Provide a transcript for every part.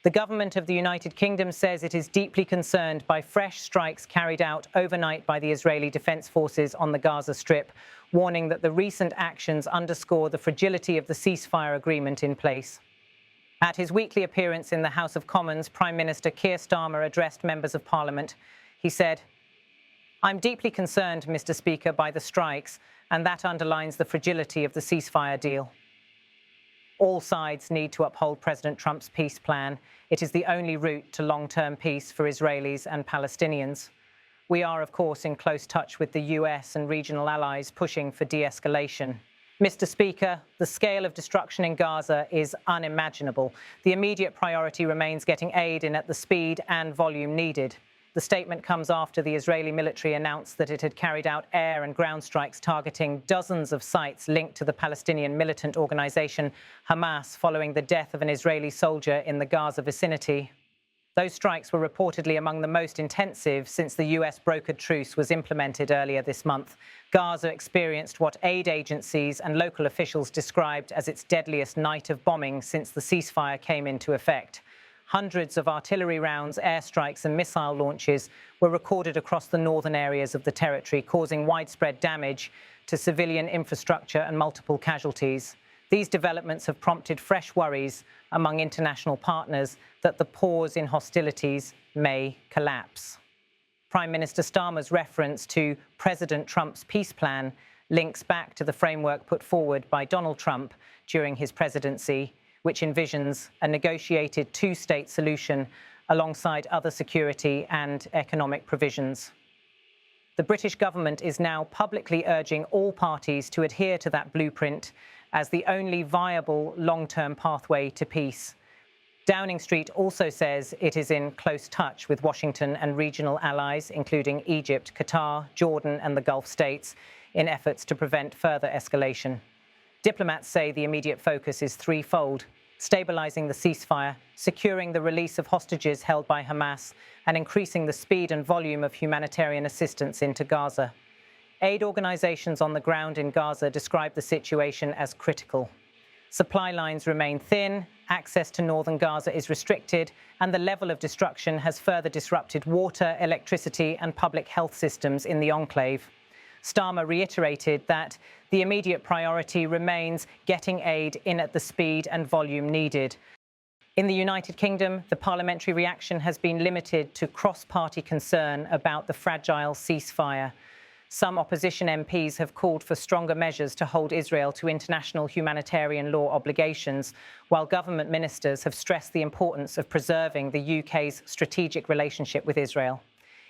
The government of the United Kingdom says it is deeply concerned by fresh strikes carried out overnight by the Israeli Defense Forces on the Gaza Strip, warning that the recent actions underscore the fragility of the ceasefire agreement in place. At his weekly appearance in the House of Commons, Prime Minister Keir Starmer addressed members of Parliament. He said, "I'm deeply concerned, Mr. Speaker, by the strikes, and that underlines the fragility of the ceasefire deal. All sides need to uphold President Trump's peace plan. It is the only route to long-term peace for Israelis and Palestinians. We are, of course, in close touch with the US and regional allies pushing for de-escalation." Mr. Speaker, the scale of destruction in Gaza is unimaginable. The immediate priority remains getting aid in at the speed and volume needed. The statement comes after the Israeli military announced that it had carried out air and ground strikes targeting dozens of sites linked to the Palestinian militant organization Hamas following the death of an Israeli soldier in the Gaza vicinity. Those strikes were reportedly among the most intensive since the US brokered truce was implemented earlier this month. Gaza experienced what aid agencies and local officials described as its deadliest night of bombing since the ceasefire came into effect. Hundreds of artillery rounds, airstrikes and missile launches were recorded across the northern areas of the territory, causing widespread damage to civilian infrastructure and multiple casualties. These developments have prompted fresh worries among international partners that the pause in hostilities may collapse. Prime Minister Starmer's reference to President Trump's peace plan links back to the framework put forward by Donald Trump during his presidency, which envisions a negotiated two-state solution alongside other security and economic provisions. The British government is now publicly urging all parties to adhere to that blueprint as the only viable long-term pathway to peace. Downing Street also says it is in close touch with Washington and regional allies, including Egypt, Qatar, Jordan and the Gulf states, in efforts to prevent further escalation. Diplomats say the immediate focus is threefold: stabilizing the ceasefire, securing the release of hostages held by Hamas, and increasing the speed and volume of humanitarian assistance into Gaza. Aid organizations on the ground in Gaza describe the situation as critical. Supply lines remain thin, access to northern Gaza is restricted, and the level of destruction has further disrupted water, electricity, and public health systems in the enclave. Starmer reiterated that the immediate priority remains getting aid in at the speed and volume needed. In the United Kingdom, the parliamentary reaction has been limited to cross-party concern about the fragile ceasefire. Some opposition MPs have called for stronger measures to hold Israel to international humanitarian law obligations, while government ministers have stressed the importance of preserving the UK's strategic relationship with Israel.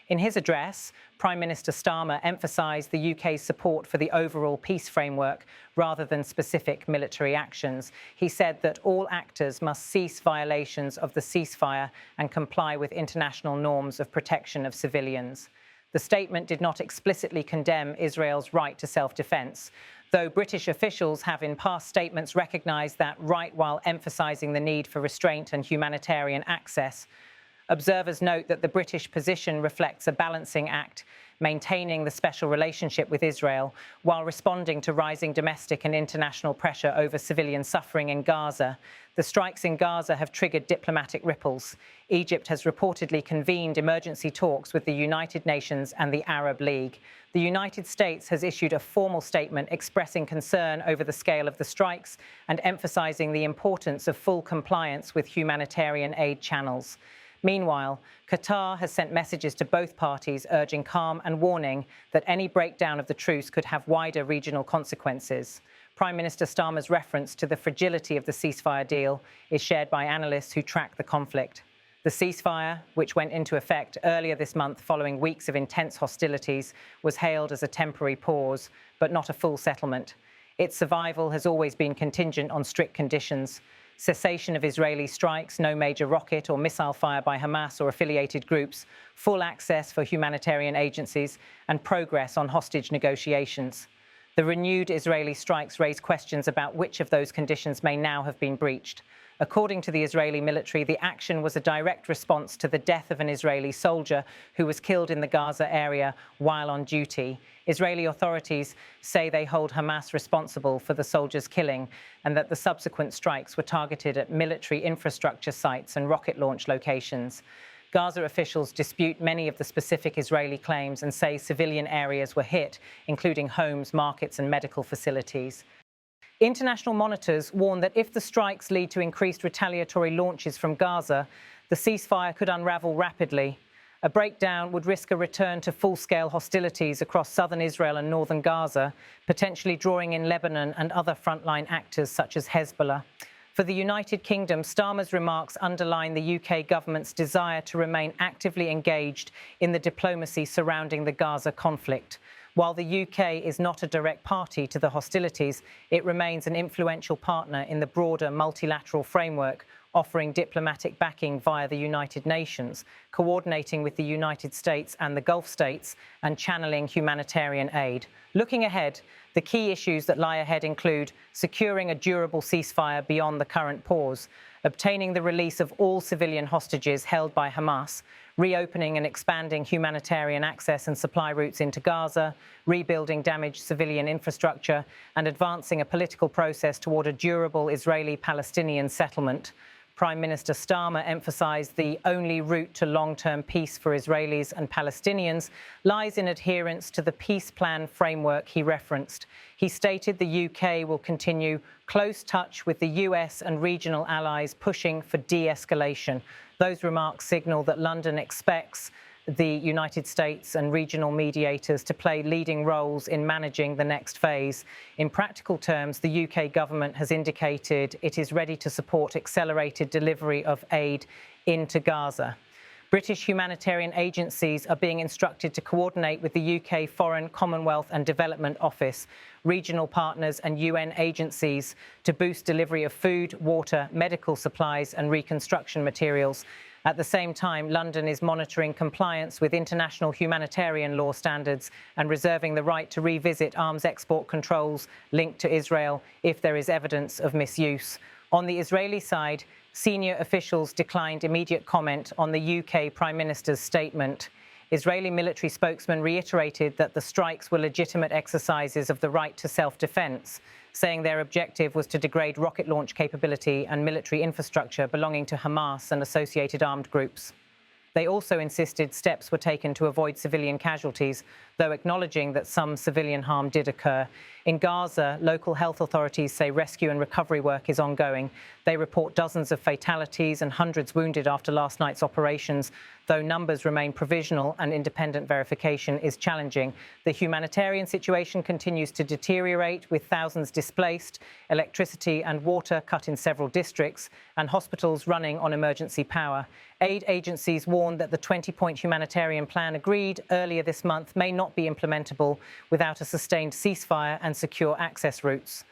In his address, Prime Minister Starmer emphasised the UK's support for the overall peace framework rather than specific military actions. He said that all actors must cease violations of the ceasefire and comply with international norms of protection of civilians. The statement did not explicitly condemn Israel's right to self-defence, though British officials have in past statements recognised that right while emphasising the need for restraint and humanitarian access. Observers note that the British position reflects a balancing act, maintaining the special relationship with Israel while responding to rising domestic and international pressure over civilian suffering in Gaza. The strikes in Gaza have triggered diplomatic ripples. Egypt has reportedly convened emergency talks with the United Nations and the Arab League. The United States has issued a formal statement expressing concern over the scale of the strikes and emphasising the importance of full compliance with humanitarian aid channels. Meanwhile, Qatar has sent messages to both parties urging calm and warning that any breakdown of the truce could have wider regional consequences. Prime Minister Starmer's reference to the fragility of the ceasefire deal is shared by analysts who track the conflict. The ceasefire, which went into effect earlier this month following weeks of intense hostilities, was hailed as a temporary pause, but not a full settlement. Its survival has always been contingent on strict conditions: cessation of Israeli strikes, no major rocket or missile fire by Hamas or affiliated groups, full access for humanitarian agencies, and progress on hostage negotiations. The renewed Israeli strikes raise questions about which of those conditions may now have been breached. According to the Israeli military, the action was a direct response to the death of an Israeli soldier who was killed in the Gaza area while on duty. Israeli authorities say they hold Hamas responsible for the soldier's killing and that the subsequent strikes were targeted at military infrastructure sites and rocket launch locations. Gaza officials dispute many of the specific Israeli claims and say civilian areas were hit, including homes, markets, and medical facilities. International monitors warn that if the strikes lead to increased retaliatory launches from Gaza, the ceasefire could unravel rapidly. A breakdown would risk a return to full-scale hostilities across southern Israel and northern Gaza, potentially drawing in Lebanon and other frontline actors such as Hezbollah. For the United Kingdom, Starmer's remarks underline the UK government's desire to remain actively engaged in the diplomacy surrounding the Gaza conflict. While the UK is not a direct party to the hostilities, it remains an influential partner in the broader multilateral framework, offering diplomatic backing via the United Nations, coordinating with the United States and the Gulf states, and channeling humanitarian aid. Looking ahead, the key issues that lie ahead include securing a durable ceasefire beyond the current pause, obtaining the release of all civilian hostages held by Hamas, reopening and expanding humanitarian access and supply routes into Gaza, rebuilding damaged civilian infrastructure, and advancing a political process toward a durable Israeli-Palestinian settlement. Prime Minister Starmer emphasised the only route to long-term peace for Israelis and Palestinians lies in adherence to the peace plan framework he referenced. He stated the UK will continue close touch with the US and regional allies pushing for de-escalation. Those remarks signal that London expects the United States and regional mediators to play leading roles in managing the next phase. In practical terms, the UK government has indicated it is ready to support accelerated delivery of aid into Gaza. British humanitarian agencies are being instructed to coordinate with the UK Foreign, Commonwealth and Development Office, regional partners and UN agencies to boost delivery of food, water, medical supplies and reconstruction materials. At the same time, London is monitoring compliance with international humanitarian law standards and reserving the right to revisit arms export controls linked to Israel if there is evidence of misuse. On the Israeli side, senior officials declined immediate comment on the UK Prime Minister's statement. Israeli military spokesman reiterated that the strikes were legitimate exercises of the right to self-defense, saying their objective was to degrade rocket launch capability and military infrastructure belonging to Hamas and associated armed groups. They also insisted steps were taken to avoid civilian casualties, though acknowledging that some civilian harm did occur. In Gaza, local health authorities say rescue and recovery work is ongoing. They report dozens of fatalities and hundreds wounded after last night's operations, though numbers remain provisional and independent verification is challenging. The humanitarian situation continues to deteriorate, with thousands displaced, electricity and water cut in several districts, and hospitals running on emergency power. Aid agencies warn that the 20-point humanitarian plan agreed earlier this month may not be implementable without a sustained ceasefire and secure access routes.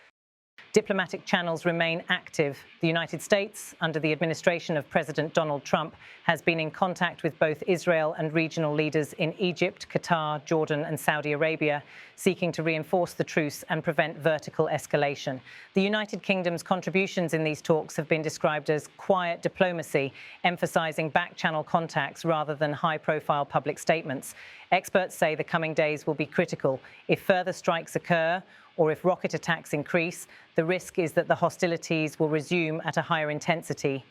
Diplomatic channels remain active. The United States, under the administration of President Donald Trump, has been in contact with both Israel and regional leaders in Egypt, Qatar, Jordan and Saudi Arabia, seeking to reinforce the truce and prevent vertical escalation. The United Kingdom's contributions in these talks have been described as quiet diplomacy, emphasising back-channel contacts rather than high-profile public statements. Experts say the coming days will be critical. If further strikes occur, or if rocket attacks increase, the risk is that the hostilities will resume at a higher intensity.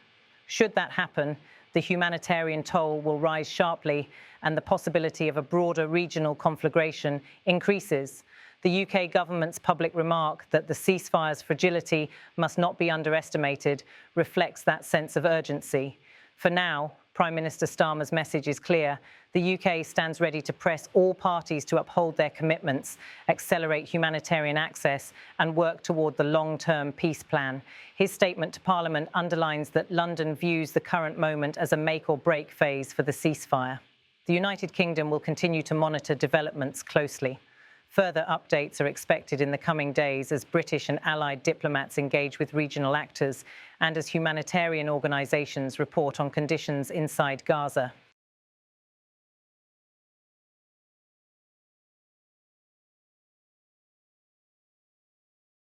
Should that happen, the humanitarian toll will rise sharply and the possibility of a broader regional conflagration increases. The UK government's public remark that the ceasefire's fragility must not be underestimated reflects that sense of urgency. For now, Prime Minister Starmer's message is clear. The UK stands ready to press all parties to uphold their commitments, accelerate humanitarian access and work toward the long-term peace plan. His statement to Parliament underlines that London views the current moment as a make-or-break phase for the ceasefire. The United Kingdom will continue to monitor developments closely. Further updates are expected in the coming days as British and allied diplomats engage with regional actors and as humanitarian organisations report on conditions inside Gaza.